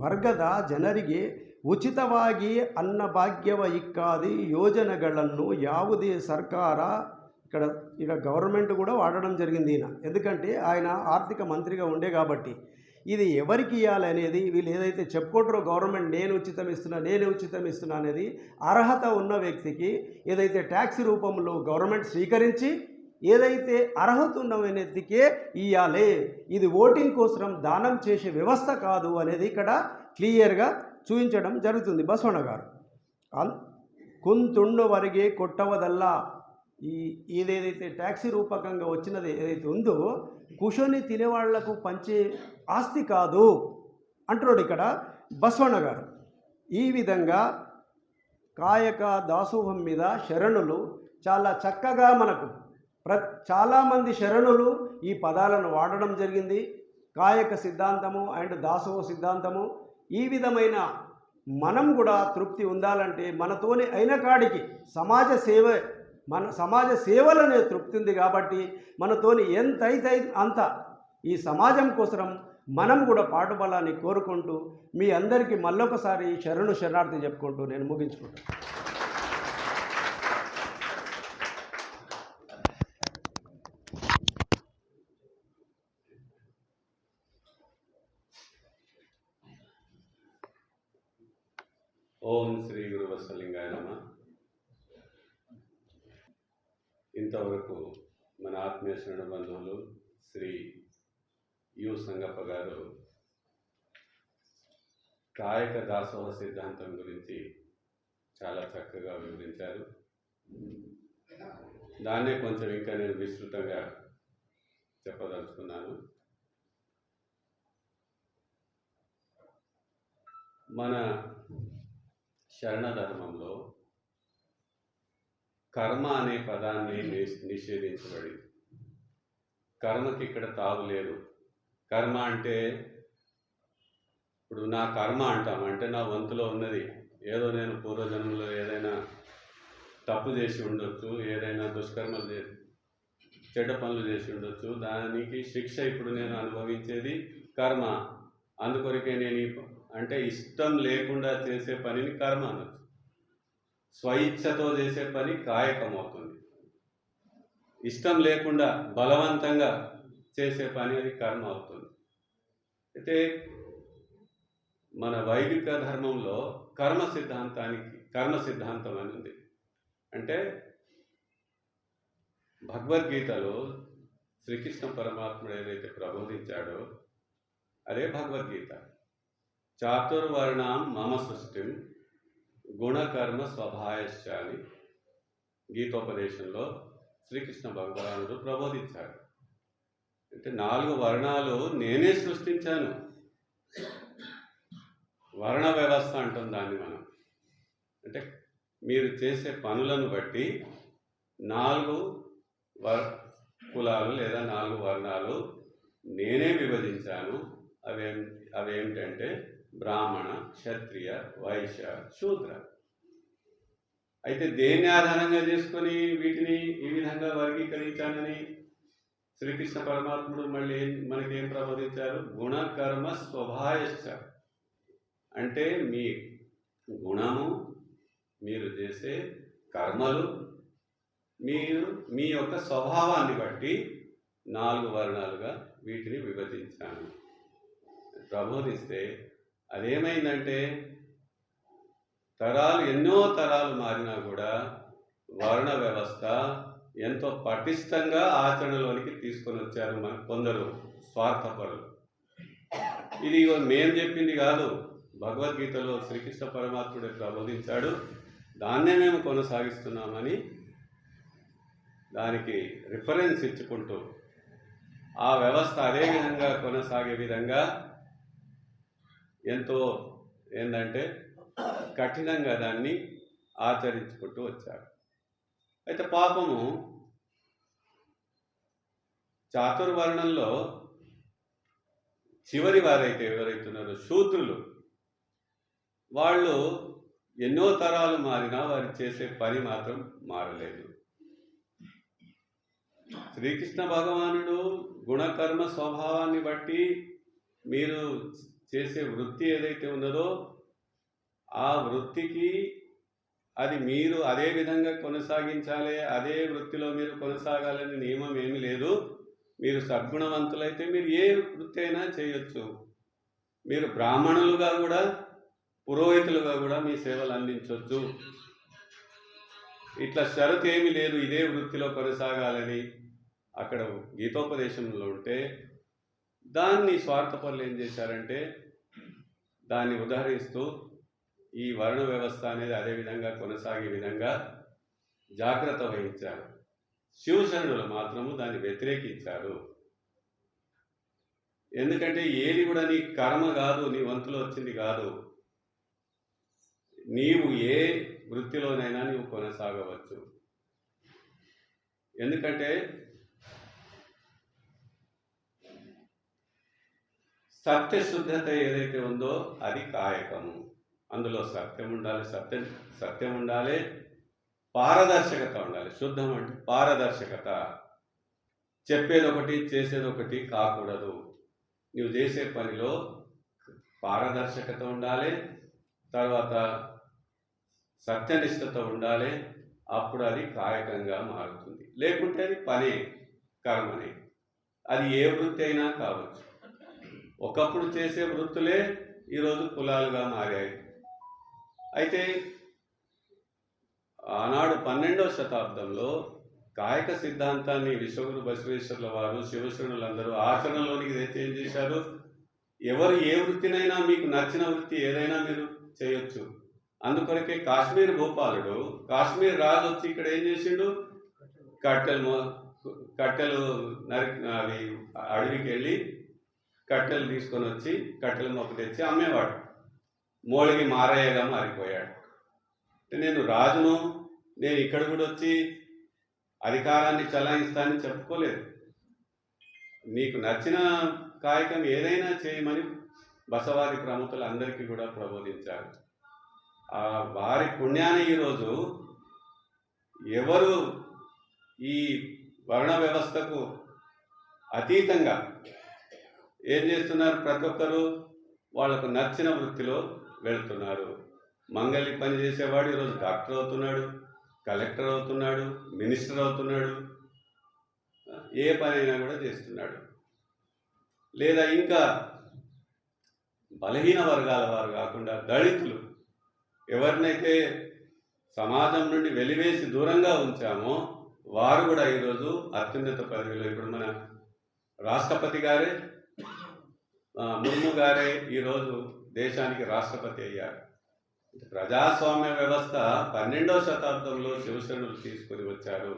[SPEAKER 1] ವರ್ಗದ ಜನರಿಗೆ ಉಚಿತವಾಗಿ ಅನ್ನಭಾಗ್ಯವ ಇಕ್ಕಾದಿ ಯೋಜನೆಗಳನ್ನು ಯಾವುದೇ ಸರ್ಕಾರ ఇక్కడ గవర్నమెంట్ కూడా వాడడం జరిగింది ఈయన. ఎందుకంటే ఆయన ఆర్థిక మంత్రిగా ఉండే కాబట్టి ఇది ఎవరికి ఇవ్వాలి అనేది వీళ్ళు ఏదైతే చెప్పుకుంటారో గవర్నమెంట్ నేను ఉచితం ఇస్తున్నా అనేది అర్హత ఉన్న వ్యక్తికి ఏదైతే ట్యాక్స్ రూపంలో గవర్నమెంట్ స్వీకరించి ఏదైతే అర్హత ఉన్న వ్యక్తికే ఇవ్వాలి. ఇది ఓటింగ్ కోసం దానం చేసే వ్యవస్థ కాదు అనేది ఇక్కడ క్లియర్గా చూపించడం జరుగుతుంది బసవಣ್ಣ గారు. కుంతుండవరిగే కొట్టవదల్లా ఇదేదైతే ట్యాక్సీ రూపకంగా వచ్చినది ఏదైతే ఉందో కుషని తినేవాళ్లకు పంచే ఆస్తి కాదు అంటున్నాడు ఇక్కడ బసవಣ್ణ గారు. ఈ విధంగా కాయక దాసోహం మీద శరణులు చాలా చక్కగా మనకు చాలామంది శరణులు ఈ పదాలను వాడడం జరిగింది. కాయక సిద్ధాంతము అండ్ దాసోహ సిద్ధాంతము. ఈ విధమైన మనం కూడా తృప్తి ఉండాలంటే మనతోని అయిన కాడికి సమాజ సేవలనే తృప్తి ఉంది కాబట్టి మనతోని ఎంత అయితే అంత ఈ సమాజం కోసం మనం కూడా పాటుపడాలని కోరుకుంటూ మీ అందరికీ మళ్ళొకసారి శరణార్థి చెప్పుకుంటూ నేను ముగించుకుంటాను.
[SPEAKER 2] ఓం శ్రీ గురు బసవలింగాయ నమః. ఇంతవరకు మన ఆత్మీయ శరణ బంధువులు శ్రీ యు సంగప్ప గారు కాయక దాసోహ సిద్ధాంతం గురించి చాలా చక్కగా వివరించారు. దాన్నే కొంచెం ఇంకా నేను విస్తృతంగా చెప్పదలుచుకున్నాను. మన శరణ ధర్మంలో కర్మ అనే పదాన్ని నిషేధించబడింది. కర్మకి ఇక్కడ తావు లేదు. కర్మ అంటే ఇప్పుడు నా కర్మ అంటాం, అంటే నా వంతులో ఉన్నది ఏదో, నేను పూర్వజన్మలో ఏదైనా తప్పు చేసి ఉండొచ్చు, ఏదైనా దుష్కర్మలు చెడ్డ పనులు చేసి ఉండొచ్చు, దానికి శిక్ష ఇప్పుడు నేను అనుభవించేది కర్మ. అందుకొరకే నేను అంటే ఇష్టం లేకుండా చేసే పనిని కర్మ అనొచ్చు. స్వయిచ్ఛతో చేసే పని కాయకం అవుతుంది. ఇష్టం లేకుండా బలవంతంగా చేసే పని అది కర్మ అవుతుంది. అయితే మన వైదిక ధర్మంలో కర్మ సిద్ధాంతం అని ఉంది. అంటే భగవద్గీతలో శ్రీకృష్ణ పరమాత్ముడు ఏదైతే ప్రబోధించాడో అదే భగవద్గీత. చాతుర్వర్ణాం మమ సృష్టిం గుణకర్మ స్వభాయశ్చ అని గీతోపదేశంలో శ్రీకృష్ణ భగవానుడు ప్రబోధించాడు. అంటే 4 వర్ణాలు నేనే సృష్టించాను. వర్ణ వ్యవస్థ అంటాం దాన్ని మనం. అంటే మీరు చేసే పనులను బట్టి 4 కులాలు లేదా 4 వర్ణాలు నేనే విభజించాను. అవేమిటంటే బ్రాహ్మణ, క్షత్రియ, వైశ్య, శూద్ర. అయితే దేన్ని ఆధారంగా చేసుకొని వీటిని ఈ విధంగా వర్గీకరించానని శ్రీకృష్ణ పరమాత్ముడు మళ్ళీ మనకేం ప్రబోధించారు? గుణకర్మ స్వభాయశ్చ. అంటే మీ గుణము, మీరు చేసే కర్మలు, మీరు మీ యొక్క స్వభావాన్ని బట్టి 4 వర్ణాలుగా వీటిని విభజించాను ప్రబోధిస్తే అదేమైందంటే ఎన్నో తరాలు మారినా కూడా వర్ణ వ్యవస్థ ఎంతో పటిష్టంగా ఆచరణలోనికి తీసుకొని వచ్చారు మన కొందరు స్వార్థపరులు. ఇది మేము చెప్పింది కాదు, భగవద్గీతలో శ్రీకృష్ణ పరమాత్ముడే ప్రబోధించాడు. దాన్నే మేము కొనసాగిస్తున్నామని దానికి రిఫరెన్స్ ఇచ్చుకుంటూ ఆ వ్యవస్థ అదే విధంగా కొనసాగే విధంగా ఎంతో ఏంటంటే కఠినంగా దాన్ని ఆచరించుకుంటూ వచ్చారు. అయితే పాపము చాతుర్వర్ణంలో చివరి వారైతే ఎవరైతున్నారో శూద్రులు, వాళ్ళు ఎన్నో తరాలు మారినా వారు చేసే పని మాత్రం మారలేదు. శ్రీకృష్ణ భగవానుడు గుణకర్మ స్వభావాన్ని బట్టి మీరు చేసే వృత్తి ఏదైతే ఉన్నదో ఆ వృత్తికి అది మీరు అదే విధంగా కొనసాగించాలి, అదే వృత్తిలో మీరు కొనసాగాలని నియమం ఏమీ లేదు. మీరు సద్గుణవంతులైతే మీరు ఏ వృత్తి అయినా చేయొచ్చు. మీరు బ్రాహ్మణులుగా కూడా, పురోహితులుగా కూడా మీ సేవలు అందించవచ్చు. ఇట్లా షరతు ఏమీ లేదు ఇదే వృత్తిలో కొనసాగాలని. అక్కడ గీతోపదేశంలో ఉంటే దాన్ని స్వార్థపరులు ఏం చేశారంటే దాన్ని ఉదహరిస్తూ ఈ వర్ణ వ్యవస్థ అనేది అదే విధంగా కొనసాగే విధంగా జాగ్రత్త వహించారు. శివశరణులు మాత్రము దాన్ని వ్యతిరేకించారు. ఎందుకంటే ఏది కూడా నీ కర్మ కాదు, నీ వంతులో వచ్చింది కాదు. నీవు ఏ వృత్తిలోనైనా నీవు కొనసాగవచ్చు. ఎందుకంటే సత్యశుద్ధత ఏదైతే ఉందో అది కాయకము. అందులో సత్యం ఉండాలి, సత్యం ఉండాలి, పారదర్శకత ఉండాలి. శుద్ధం అంటే పారదర్శకత. చెప్పేది ఒకటి చేసేది ఒకటి కాకూడదు. నువ్వు చేసే పనిలో పారదర్శకత ఉండాలి, తర్వాత సత్యనిష్టత ఉండాలి. అప్పుడు అది కాయకంగా మారుతుంది. లేకుంటే అది పనే, కర్మనే. అది ఏ వృత్తి అయినా కావచ్చు. ఒకప్పుడు చేసే వృత్తులే ఈరోజు కులాలుగా మారాయి. అయితే ఆనాడు 12వ శతాబ్దంలో కాయక సిద్ధాంతాన్ని విశ్వగురు బసవేశ్వరుల వారు, శివశరణులందరూ ఆచరణలోనికి తెచ్చి ఏం చేశారు? ఎవరు ఏ వృత్తినైనా, మీకు నచ్చిన వృత్తి ఏదైనా మీరు చేయొచ్చు. అందుకొరకే కాశ్మీర్ భూపాలుడు, కాశ్మీర్ రాజు వచ్చి ఇక్కడ ఏం చేసిండు? కట్టెలు అవి అడవికి వెళ్ళి కట్టెలు తీసుకొని వచ్చి కట్టెలు మొక్క తెచ్చి అమ్మేవాడు. మోళికి మారయ్యగా మారిపోయాడు. నేను రాజును, నేను ఇక్కడ కూడా వచ్చి అధికారాన్ని చలాయిస్తానని చెప్పుకోలేదు. నీకు నచ్చిన కాయకం ఏదైనా చేయమని బసవాది ప్రముఖులు అందరికీ కూడా ప్రబోధించారు. ఆ వారి పుణ్యాన్ని ఈరోజు ఎవరు ఈ వర్ణ వ్యవస్థకు అతీతంగా ఏం చేస్తున్నారు? ప్రతి ఒక్కరూ వాళ్ళకు నచ్చిన వృత్తిలో వెళ్తున్నారు. మంగళి పని చేసేవాడు ఈరోజు డాక్టర్ అవుతున్నాడు, కలెక్టర్ అవుతున్నాడు, మినిస్టర్ అవుతున్నాడు, ఏ పనైనా కూడా చేస్తున్నాడు. లేదా ఇంకా బలహీన వర్గాల వారు కాకుండా దళితులు, ఎవరినైతే సమాజం నుండి వెలివేసి దూరంగా ఉంచామో వారు కూడా ఈరోజు అత్యున్నత పదవిలో, ఇప్పుడు మన రాష్ట్రపతి గారే, ముర్ము గారే ఈరోజు దేశానికి రాష్ట్రపతి అయ్యారు. ప్రజాస్వామ్య వ్యవస్థ 12వ శతాబ్దంలో శివశరణులు తీసుకొని వచ్చారు.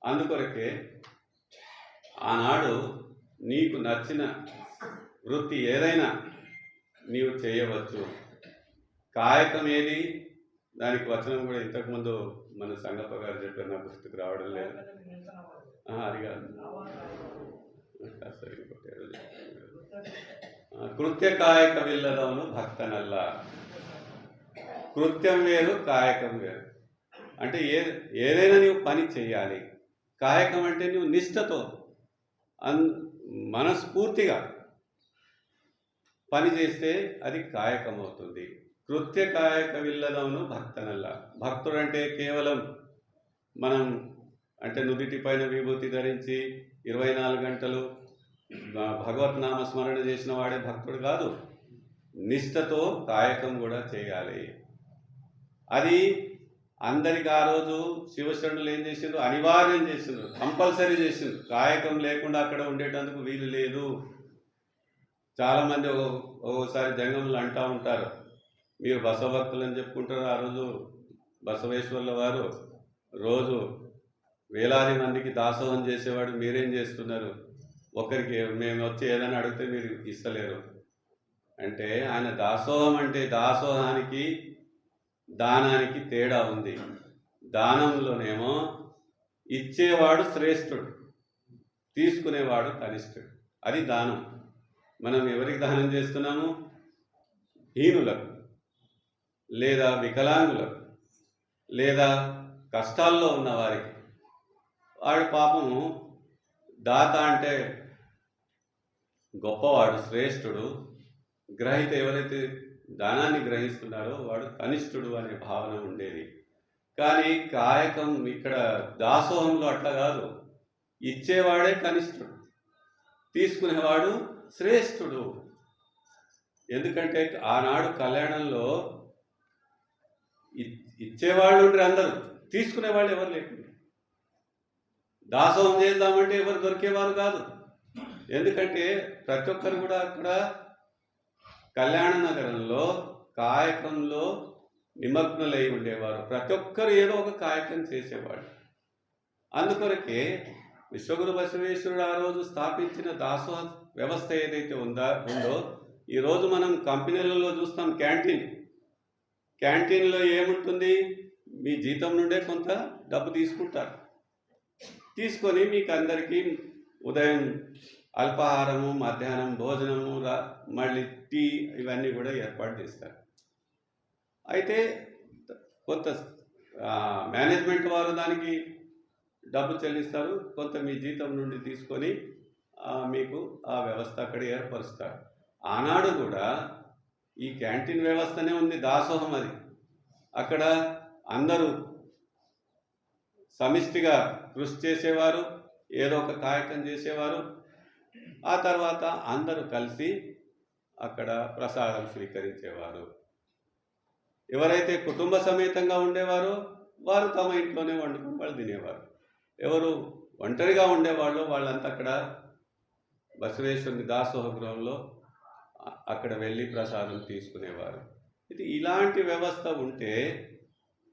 [SPEAKER 2] అందుకొరకే ఆనాడు నీకు నచ్చిన వృత్తి ఏదైనా నీవు చేయవచ్చు. కాయకం ఏది? దానికి వచనం కూడా ఇంతకుముందు మన సంగప్ప గారు చెప్పారు, నా గుర్తుకు రావడం లేదు. అది కాదు, కృత్య కాయక విల్లదవును భక్తనల్ల. కృత్యం వేరు, కాయకం వేరు. అంటే ఏదైనా నీవు పని చేయాలి. కాయకం అంటే నువ్వు నిష్ఠతో మనస్ఫూర్తిగా పని చేస్తే అది కాయకం అవుతుంది. కృత్య కాయక విల్లదవును భక్తనల్ల. భక్తుడు అంటే కేవలం మనం అంటే నుదిటి పైన విభూతి ధరించి 24 గంటలు భగవద్నామ స్మరణ చేసిన వాడే భక్తుడు కాదు. నిష్ఠతో కాయకం కూడా చేయాలి. అది అందరికి ఆ రోజు శివశరణులు ఏం చేసిండ్రు? అనివార్యం చేసిండ్రు, కంపల్సరీ చేసిండ్రు. కాయకం లేకుండా అక్కడ ఉండేటందుకు వీలు లేదు. చాలామంది ఒక్కోసారి జంగంలో అంటూ ఉంటారు, మీరు బసభక్తులు అని చెప్పుకుంటారు. ఆ రోజు బసవేశ్వర్ల వారు రోజు వేలాది మందికి దాసోహం చేసేవాడు, మీరేం చేస్తున్నారు? ఒకరికి మేము వచ్చి ఏదైనా అడిగితే మీరు ఇస్తలేరు అంటే, ఆయన దాసోహం అంటే దాసోహానికి దానానికి తేడా ఉంది. దానంలోనేమో ఇచ్చేవాడు శ్రేష్ఠుడు, తీసుకునేవాడు కనిష్ఠుడు. అది దానం. మనం ఎవరికి దానం చేస్తున్నాము? హీనులకు, లేదా వికలాంగులకు, లేదా కష్టాల్లో ఉన్న వారికి. వాడు పాపము దాత అంటే గొప్పవాడు, శ్రేష్ఠుడు. గ్రహీత ఎవరైతే దానాన్ని గ్రహిస్తున్నారో వాడు కనిష్ఠుడు అనే భావన ఉండేది. కానీ కాయకం ఇక్కడ దాసోహంలో అట్లా కాదు. ఇచ్చేవాడే కనిష్ఠుడు, తీసుకునేవాడు శ్రేష్ఠుడు. ఎందుకంటే ఆనాడు కళ్యాణంలో ఇచ్చేవాళ్ళు ఉండరు అందరూ, తీసుకునేవాళ్ళు ఎవరు లేకుండా. దాసోహం చేద్దామంటే ఎవరు దొరికేవారు కాదు. ఎందుకంటే ప్రతి ఒక్కరు కూడా అక్కడ కళ్యాణ నగరంలో కాయకంలో నిమగ్నులై ఉండేవారు. ప్రతి ఒక్కరు ఏదో ఒక కాయకం చేసేవాడు. అందుకొరకే విశ్వగురు బసవేశ్వరుడు ఆ రోజు స్థాపించిన దాసోహ వ్యవస్థ ఏదైతే ఉందో ఈరోజు మనం కంపెనీలలో చూస్తాం క్యాంటీన్లో ఏముంటుంది, మీ జీతం నుండే కొంత డబ్బు తీసుకుంటారు. తీసుకొని మీకు అందరికీ ఉదయం అల్పాహారము, మధ్యాహ్నం భోజనము, మళ్ళీ టీ ఇవన్నీ కూడా ఏర్పాటు చేస్తారు. అయితే కొంత మేనేజ్మెంట్ వారు దానికి డబ్బు చెల్లిస్తారు, కొంత మీ జీతం నుండి తీసుకొని మీకు ఆ వ్యవస్థ అక్కడ ఏర్పరుస్తారు. ఆనాడు కూడా ఈ క్యాంటీన్ వ్యవస్థనే ఉంది, దాసోహం అది. అక్కడ అందరూ సమిష్టిగా కృషి చేసేవారు, ఏదో ఒక కాయకం చేసేవారు. ఆ తర్వాత అందరూ కలిసి అక్కడ ప్రసాదం స్వీకరించేవారు. ఎవరైతే కుటుంబ సమేతంగా ఉండేవారో వారు తమ ఇంట్లోనే వండుకొని వాళ్ళు తినేవారు. ఎవరు ఒంటరిగా ఉండేవాళ్ళు వాళ్ళంతా అక్కడ బసవేశ్వరుని దాసోహ గృహంలో అక్కడ వెళ్ళి ప్రసాదం తీసుకునేవారు. ఇది ఇలాంటి వ్యవస్థ ఉంటే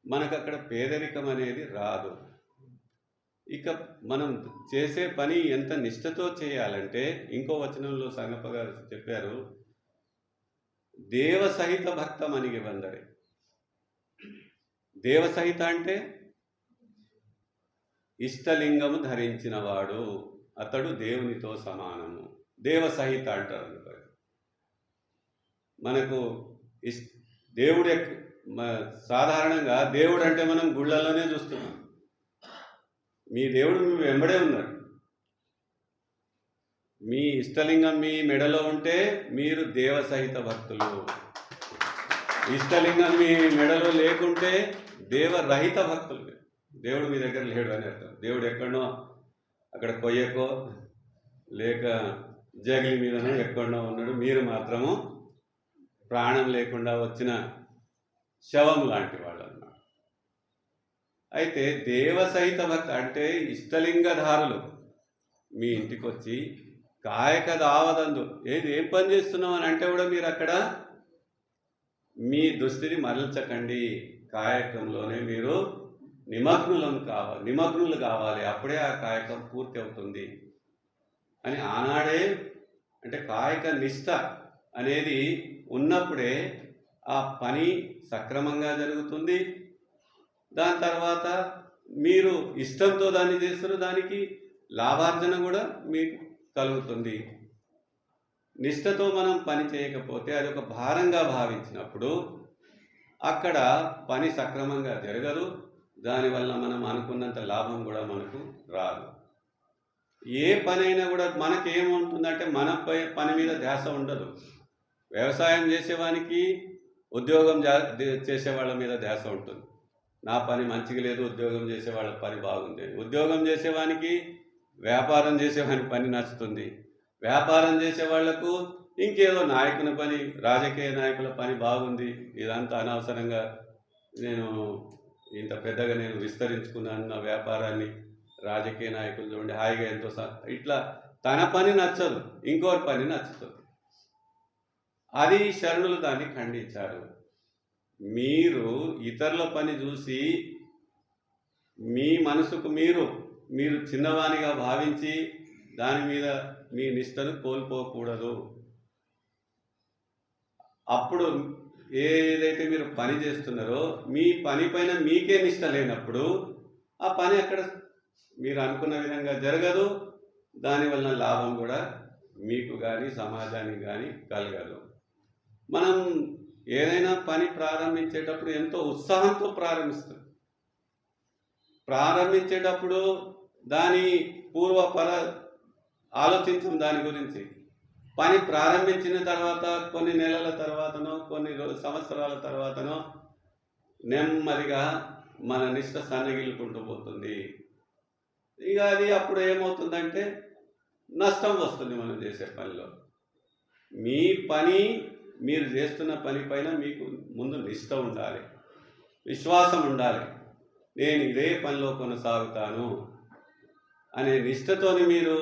[SPEAKER 2] మనకు అక్కడ పేదరికం అనేది రాదు. ఇక మనం చేసే పని ఎంత నిష్ఠతో చేయాలంటే ఇంకో వచనంలో సంగప్ప గారు చెప్పారు, దేవసహిత భక్త మనిగి వందరే. దేవసహిత అంటే ఇష్టలింగము ధరించిన వాడు, అతడు దేవునితో సమానము. దేవసహిత అంటారు. మనకు దేవుడు సాధారణంగా దేవుడు అంటే మనం గుళ్ళల్లోనే చూస్తున్నాం. మీ దేవుడు మీ వెంబడే ఉన్నాడు. మీ ఇష్టలింగం మీ మెడలో ఉంటే మీరు దేవసహిత భక్తులు. ఇష్టలింగం మీ మెడలో లేకుంటే దేవరహిత భక్తులు. దేవుడు మీ దగ్గర లేడు అని అర్థం. దేవుడు ఎక్కడనో అక్కడ కొయ్యకో లేక జగిలి మీదనో ఎక్కడనో ఉన్నాడు. మీరు మాత్రము ప్రాణం లేకుండా వచ్చిన శవం లాంటి వాళ్ళు అన్నమాట. అయితే దేవసహిత భక్త అంటే ఇష్టలింగధారులు మీ ఇంటికి వచ్చి కాయక దావదందు ఏం పని చేస్తున్నావు అని అంటే కూడా మీరు అక్కడ మీ దృష్టిని మరల్చకండి, కాయకంలోనే మీరు నిమగ్నులు కావాలి, అప్పుడే ఆ కాయకం పూర్తి అవుతుంది అని ఆనాడే. అంటే కాయక నిష్ఠ అనేది ఉన్నప్పుడే ఆ పని సక్రమంగా జరుగుతుంది. దాని తర్వాత మీరు ఇష్టంతో దాన్ని చేస్తారు, దానికి లాభార్జన కూడా మీకు కలుగుతుంది. నిష్ఠతో మనం పని చేయకపోతే అది ఒక భారంగా భావించినప్పుడు అక్కడ పని సక్రమంగా జరగదు. దానివల్ల మనం అనుకున్నంత లాభం కూడా మనకు రాదు. ఏ పనైనా కూడా మనకేముంటుందంటే మన పని మీద ధ్యాస ఉండదు. వ్యవసాయం చేసేవానికి ఉద్యోగం చేసే వాళ్ళ మీద ధ్యాస ఉంటుంది. నా పని మంచిగా లేదు, ఉద్యోగం చేసే వాళ్ళ పని బాగుంది. ఉద్యోగం చేసేవానికి వ్యాపారం చేసేవాని పని నచ్చుతుంది. వ్యాపారం చేసే వాళ్లకు ఇంకేదో నాయకుని పని, రాజకీయ నాయకుల పని బాగుంది. ఇదంతా అనవసరంగా నేను ఇంత పెద్దగా నేను విస్తరించుకున్నాను నా వ్యాపారాన్ని, రాజకీయ నాయకులు చూడండి హాయిగా ఎంతో ఇట్లా తన పని నచ్చదు, ఇంకోటి పని నచ్చుతుంది. అది శరణులు దాన్ని ఖండించారు. మీరు ఇతరుల పని చూసి మీ మనసుకు మీరు చిన్నవానిగా భావించి దాని మీద మీ నిష్టను కోల్పోకూడదు. అప్పుడు ఏదైతే మీరు పని చేస్తున్నారో మీ పని పైన మీకే నిష్ట లేనప్పుడు ఆ పని అక్కడ మీరు అనుకున్న విధంగా జరగదు. దానివల్ల లాభం కూడా మీకు కానీ సమాజానికి కానీ కలగదు. మనం ఏదైనా పని ప్రారంభించేటప్పుడు ఎంతో ఉత్సాహంతో ప్రారంభించేటప్పుడు దాని పూర్వపర ఆలోచించం. దాని గురించి పని ప్రారంభించిన తర్వాత కొన్ని నెలల తర్వాతనో కొన్ని సంవత్సరాల తర్వాతనో నెమ్మదిగా మన నిష్ట సన్నగిల్లుకుంటూ పోతుంది. ఇక అది అప్పుడు ఏమవుతుందంటే నష్టం వస్తుంది మనం చేసే పనిలో. మీ పని మీరు చేస్తున్న పని పైన మీకు ముందు నిష్ట ఉండాలి, విశ్వాసం ఉండాలి. నేను ఇదే పనిలో కొనసాగుతాను అనే నిష్ఠతోని మీరు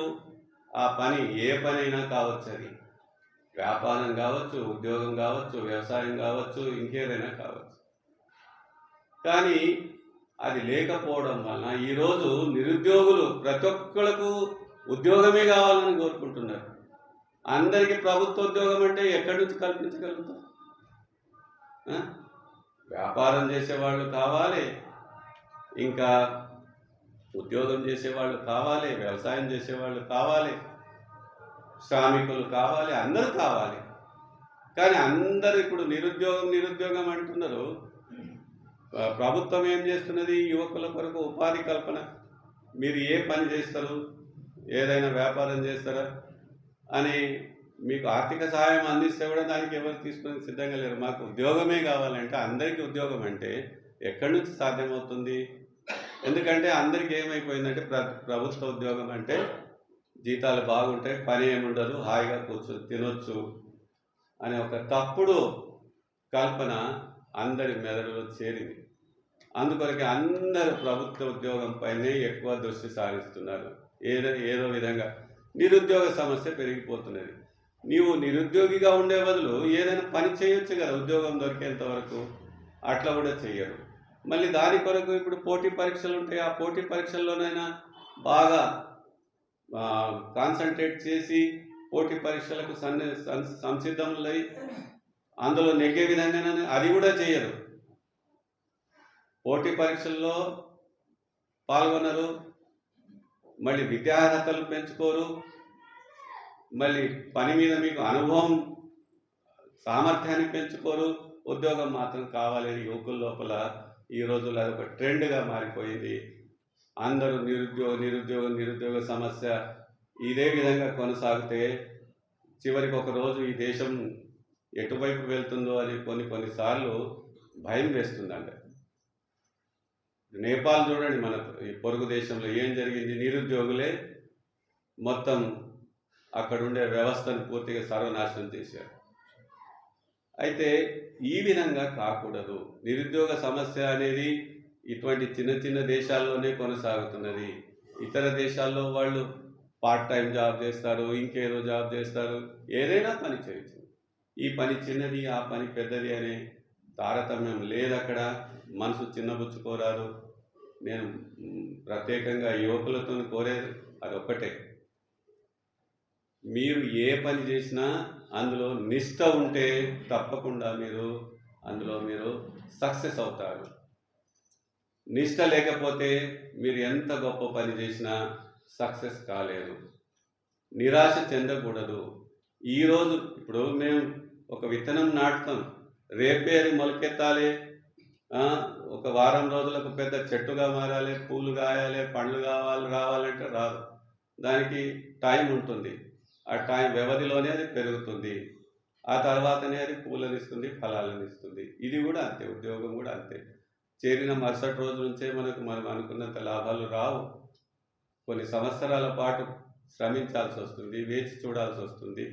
[SPEAKER 2] ఆ పని ఏ పనైనా కావచ్చు, అది వ్యాపారం కావచ్చు, ఉద్యోగం కావచ్చు, వ్యవసాయం కావచ్చు, ఇంకేదైనా కావచ్చు. కానీ అది లేకపోవడం వలన ఈరోజు నిరుద్యోగులు ప్రతి ఒక్కళ్ళకు ఉద్యోగమే కావాలని కోరుకుంటున్నారు. అందరికీ ప్రభుత్వ ఉద్యోగం అంటే ఎక్కడి నుంచి కల్పించగలుగుతారు? వ్యాపారం చేసేవాళ్ళు కావాలి, ఇంకా ఉద్యోగం చేసేవాళ్ళు కావాలి, వ్యవసాయం చేసేవాళ్ళు కావాలి, శ్రామికులు కావాలి, అందరూ కావాలి. కానీ అందరూ ఇప్పుడు నిరుద్యోగం అంటున్నారు. ప్రభుత్వం ఏం చేస్తున్నది? యువకుల కొరకు ఉపాధి కల్పన. మీరు ఏ పని చేస్తారు, ఏదైనా వ్యాపారం చేస్తారా అని మీకు ఆర్థిక సహాయం అందిస్తే కూడా దానికి ఎవరు తీసుకొని సిద్ధంగా లేరు. మాకు ఉద్యోగమే కావాలంటే, అందరికీ ఉద్యోగం అంటే ఎక్కడి నుంచి సాధ్యమవుతుంది? ఎందుకంటే అందరికీ ఏమైపోయిందంటే ప్రభుత్వ ఉద్యోగం అంటే జీతాలు బాగుంటాయి, పని ఏముండదు, హాయిగా కూర్చొని తినొచ్చు అనే ఒక తప్పుడు కల్పన అందరి మెదడులో చేరింది. అందుకొరకే అందరూ ప్రభుత్వ ఉద్యోగం పైనే ఎక్కువ దృష్టి సారిస్తున్నారు. ఏదో విధంగా నిరుద్యోగ సమస్య పెరిగిపోతున్నది. నీవు నిరుద్యోగిగా ఉండే బదులు ఏదైనా పని చేయొచ్చు కదా, ఉద్యోగం దొరికేంత వరకు. అట్లా కూడా చెయ్యరు. మళ్ళీ దాని కొరకు ఇప్పుడు పోటీ పరీక్షలు ఉంటాయి. ఆ పోటీ పరీక్షల్లోనైనా బాగా కాన్సన్ట్రేట్ చేసి పోటీ పరీక్షలకు సంసిద్ధములై అందులో నెగ్గే విధంగానే అది కూడా చేయరు. పోటీ పరీక్షల్లో పాల్గొనరు, మళ్ళీ విద్యార్హతలు పెంచుకోరు, మళ్ళీ పని మీద మీకు అనుభవం సామర్థ్యాన్ని పెంచుకోరు. ఉద్యోగం మాత్రం కావాలని యువకుల లోపల ఈ రోజుల్లో అదొక ట్రెండ్గా మారిపోయింది. అందరూ నిరుద్యోగ సమస్య ఇదే విధంగా కొనసాగితే చివరికి ఒక రోజు ఈ దేశం ఎటువైపు వెళ్తుందో అని కొన్నిసార్లు భయం వేస్తుందండి. నేపాల్ చూడండి, మన ఈ పొరుగు దేశంలో ఏం జరిగింది? నిరుద్యోగులే మొత్తం అక్కడుండే వ్యవస్థను పూర్తిగా సర్వనాశనం చేశారు. అయితే ఈ విధంగా కాకూడదు. నిరుద్యోగ సమస్య అనేది ఇటువంటి చిన్న దేశాల్లోనే కొనసాగుతున్నది. ఇతర దేశాల్లో వాళ్ళు పార్ట్ టైం జాబ్ చేస్తారు, ఇంకేదో జాబ్ చేస్తారు, ఏదైనా పని చేయొచ్చు. ఈ పని చిన్నది, ఆ పని పెద్దది అనే తారతమ్యం లేదు అక్కడ. మనసు చిన్నబుచ్చుకోరాదు. నేను ప్రత్యేకంగా యువకులతో కోరేది అదొక్కటే. మీరు ఏ పని చేసినా అందులో నిష్ఠ ఉంటే తప్పకుండా మీరు సక్సెస్ అవుతారు. నిష్ఠ లేకపోతే మీరు ఎంత గొప్ప పని చేసినా సక్సెస్ కాలేదు. నిరాశ చెందకూడదు. ఈరోజు ఇప్పుడు మేము ఒక విత్తనం నాటుతాం, రేపే అది మొలకెత్తాలి, ఒక వారం రోజులకు పెద్ద చెట్టుగా మారాలి, పూలు కాయాలి, పండ్లు రావాలంటే రాదు. దానికి టైం ఉంటుంది. ఆ టైం వ్యవధిలోనే అది పెరుగుతుంది. ఆ తర్వాతనే అది పూలను ఇస్తుంది, ఫలాలను ఇస్తుంది. ఇది కూడా అంతే, ఉద్యోగం కూడా అంతే. చేరిన మరుసటి రోజు నుంచే మనం అనుకున్నంత లాభాలు రావు. కొన్ని సంవత్సరాల పాటు శ్రమించాల్సి వస్తుంది, వేచి చూడాల్సి వస్తుంది.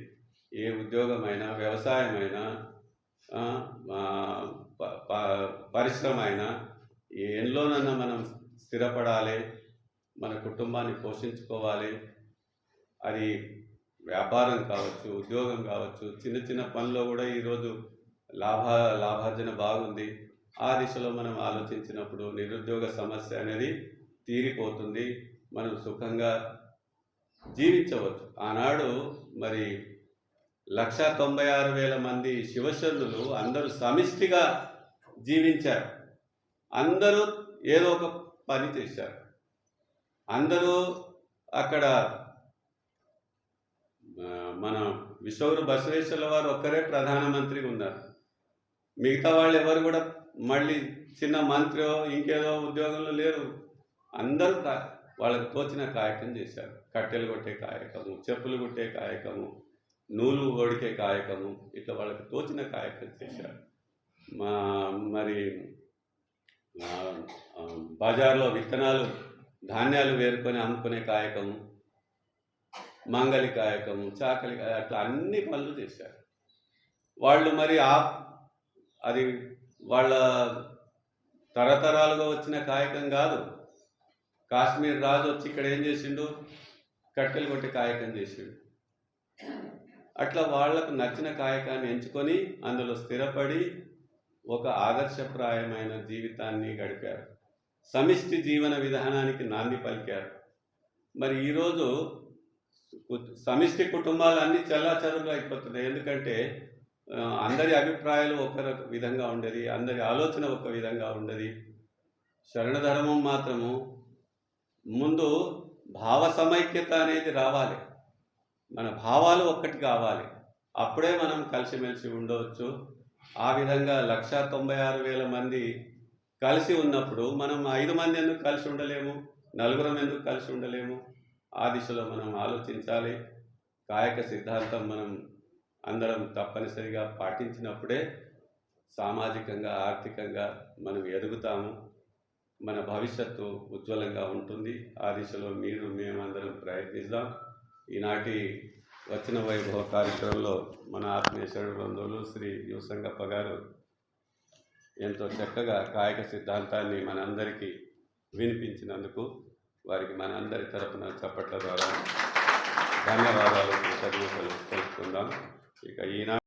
[SPEAKER 2] ఏ ఉద్యోగమైనా, వ్యవసాయమైనా, పరిశ్రమ అయినా ఎందులోనన్నా మనం స్థిరపడాలి, మన కుటుంబాన్ని పోషించుకోవాలి. అది వ్యాపారం కావచ్చు, ఉద్యోగం కావచ్చు, చిన్న పనిలో కూడా ఈరోజు లాభార్జన బాగుంది. ఆ దిశలో మనం ఆలోచించినప్పుడు నిరుద్యోగ సమస్య అనేది తీరిపోతుంది. మనం సుఖంగా జీవించవచ్చు. ఆనాడు మరి 1,96,000 మంది శివశరణులు అందరూ సమిష్టిగా జీవించారు. అందరూ ఏదో ఒక పని చేశారు. అందరూ అక్కడ మన విశ్వగురు బసవేశ్వరుల వారు ఒక్కరే ప్రధానమంత్రిగా ఉన్నారు. మిగతా వాళ్ళు ఎవరు కూడా మళ్ళీ చిన్న మంత్రి ఇంకేదో ఉద్యోగంలో లేరు. అందరూ వాళ్ళకి తోచిన కాయకం చేశారు. కట్టెలు కొట్టే కాయకము, చెప్పులు కుట్టే కాయకము, నూలు వడికే కాయకము, ఇట్లా వాళ్ళకి తోచిన కాయకం చేశారు. మరి బజార్లో విత్తనాలు, ధాన్యాలు వేరుకొని అమ్ముకునే కాయకము, మంగలి కాయకము, చాకలి కాయ, అట్లా అన్ని పనులు చేశారు వాళ్ళు. మరి అది వాళ్ళ తరతరాలుగా వచ్చిన కాయకం కాదు. కాశ్మీర్ రాజు వచ్చి ఇక్కడ ఏం చేసిండు, కట్టెలు కొట్టి కాయకం చేసిండు. అట్లా వాళ్లకు నచ్చిన కాయకాన్ని ఎంచుకొని అందులో స్థిరపడి ఒక ఆదర్శప్రాయమైన జీవితాన్ని గడిపారు. సమిష్టి జీవన విధానానికి నాంది పలికారు. మరి ఈరోజు సమిష్టి కుటుంబాలు అన్నీ చెల్లాచెదురుగా అయిపోతున్నాయి. ఎందుకంటే అందరి అభిప్రాయాలు ఒక విధంగా ఉండేది, అందరి ఆలోచన ఒక విధంగా ఉండేది. శరణ ధర్మం మాత్రము ముందు భావ సమైక్యత అనేది రావాలి, మన భావాలు ఒక్కటి కావాలి, అప్పుడే మనం కలిసిమెలిసి ఉండవచ్చు. ఆ విధంగా 1,96,000 మంది కలిసి ఉన్నప్పుడు మనం 5 మంది ఎందుకు కలిసి ఉండలేము, నలుగురం ఎందుకు కలిసి ఉండలేము? ఆ దిశలో మనం ఆలోచించాలి. కాయక సిద్ధాంతం మనం అందరం తప్పనిసరిగా పాటించినప్పుడే సామాజికంగా ఆర్థికంగా మనం ఎదుగుతాము, మన భవిష్యత్తు ఉజ్వలంగా ఉంటుంది. ఆ దిశలో మీరు మేమందరం ప్రయత్నిద్దాం. ఈనాటి వచ్చిన వైభవ కార్యక్రమంలో మన ఆత్మీయ శరణ బంధువులు శ్రీ యు సంగప్ప గారు ఎంతో చక్కగా కాయక సిద్ధాంతాన్ని మనందరికీ వినిపించినందుకు వారికి మనందరి తరపున చప్పట్ల ద్వారా ధన్యవాదాలు, కృతజ్ఞతలు తెలుపుకుందాం. ఇక ఈనాడు